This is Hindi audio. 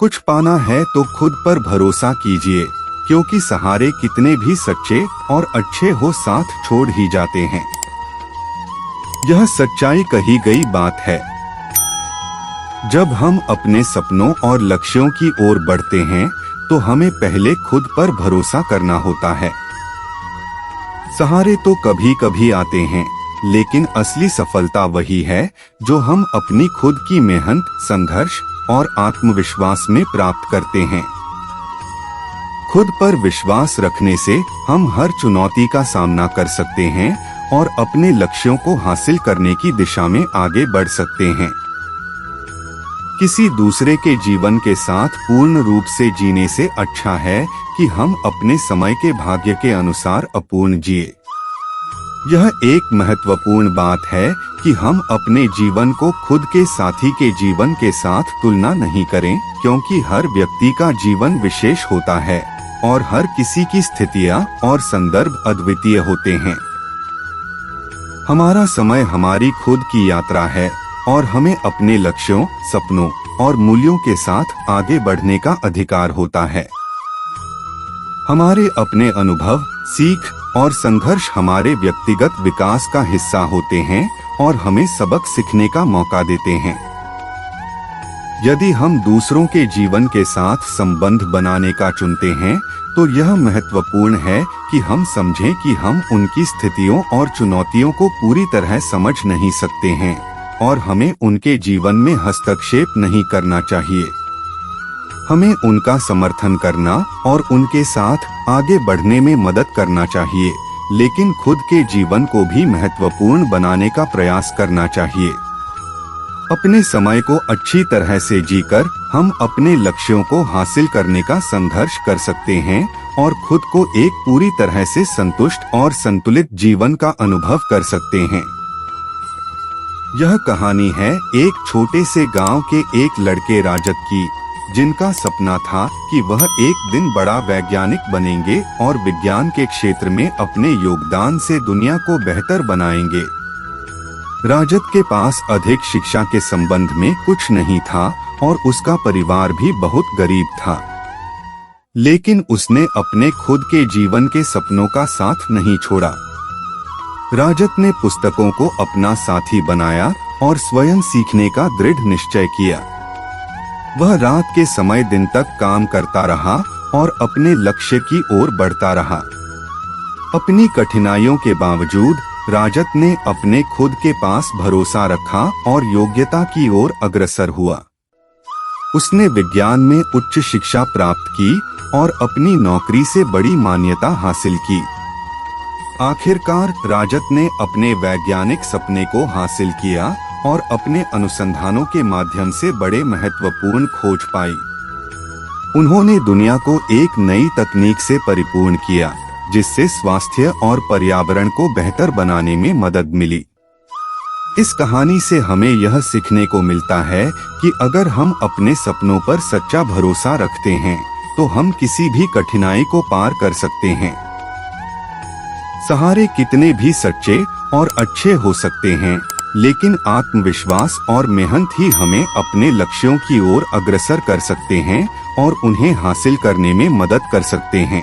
कुछ पाना है तो खुद पर भरोसा कीजिए, क्योंकि सहारे कितने भी सच्चे और अच्छे हो साथ छोड़ ही जाते हैं। यह सच्चाई कही गई बात है। जब हम अपने सपनों और लक्ष्यों की ओर बढ़ते हैं तो हमें पहले खुद पर भरोसा करना होता है। सहारे तो कभी कभी आते हैं, लेकिन असली सफलता वही है जो हम अपनी खुद की मेहनत, संघर्ष और आत्मविश्वास में प्राप्त करते हैं। खुद पर विश्वास रखने से हम हर चुनौती का सामना कर सकते हैं और अपने लक्ष्यों को हासिल करने की दिशा में आगे बढ़ सकते हैं। किसी दूसरे के जीवन के साथ पूर्ण रूप से जीने से अच्छा है कि हम अपने समय के भाग्य के अनुसार अपूर्ण जिए। यह एक महत्वपूर्ण बात है कि हम अपने जीवन को खुद के साथी के जीवन के साथ तुलना नहीं करें, क्योंकि हर व्यक्ति का जीवन विशेष होता है और हर किसी की स्थितियां और संदर्भ अद्वितीय होते हैं। हमारा समय हमारी खुद की यात्रा है और हमें अपने लक्ष्यों, सपनों और मूल्यों के साथ आगे बढ़ने का अधिकार होता है। हमारे अपने अनुभव, सीख और संघर्ष हमारे व्यक्तिगत विकास का हिस्सा होते हैं और हमें सबक सीखने का मौका देते हैं। यदि हम दूसरों के जीवन के साथ संबंध बनाने का चुनते हैं तो यह महत्वपूर्ण है कि हम समझें कि हम उनकी स्थितियों और चुनौतियों को पूरी तरह समझ नहीं सकते हैं और हमें उनके जीवन में हस्तक्षेप नहीं करना चाहिए। हमें उनका समर्थन करना और उनके साथ आगे बढ़ने में मदद करना चाहिए, लेकिन खुद के जीवन को भी महत्वपूर्ण बनाने का प्रयास करना चाहिए। अपने समय को अच्छी तरह से जीकर हम अपने लक्ष्यों को हासिल करने का संघर्ष कर सकते हैं और खुद को एक पूरी तरह से संतुष्ट और संतुलित जीवन का अनुभव कर सकते हैं। यह कहानी है एक छोटे से गांव के एक लड़के राजत की, जिनका सपना था कि वह एक दिन बड़ा वैज्ञानिक बनेंगे और विज्ञान के क्षेत्र में अपने योगदान से दुनिया को बेहतर बनाएंगे। राजत के पास अधिक शिक्षा के संबंध में कुछ नहीं था और उसका परिवार भी बहुत गरीब था, लेकिन उसने अपने खुद के जीवन के सपनों का साथ नहीं छोड़ा। राजत ने पुस्तकों को अपना साथी बनाया और स्वयं सीखने का दृढ़ निश्चय किया। वह रात के समय दिन तक काम करता रहा और अपने लक्ष्य की ओर बढ़ता रहा। अपनी कठिनाइयों के बावजूद राजत ने अपने खुद के पास भरोसा रखा और योग्यता की ओर अग्रसर हुआ। उसने विज्ञान में उच्च शिक्षा प्राप्त की और अपनी नौकरी से बड़ी मान्यता हासिल की। आखिरकार राजत ने अपने वैज्ञानिक सपने को हासिल किया और अपने अनुसंधानों के माध्यम से बड़े महत्वपूर्ण खोज पाई। उन्होंने दुनिया को एक नई तकनीक से परिपूर्ण किया, जिससे स्वास्थ्य और पर्यावरण को बेहतर बनाने में मदद मिली। इस कहानी से हमें यह सीखने को मिलता है कि अगर हम अपने सपनों पर सच्चा भरोसा रखते हैं तो हम किसी भी कठिनाई को पार कर सकते हैं। सहारे कितने भी सच्चे और अच्छे हो सकते हैं, लेकिन आत्मविश्वास और मेहनत ही हमें अपने लक्ष्यों की ओर अग्रसर कर सकते हैं और उन्हें हासिल करने में मदद कर सकते हैं।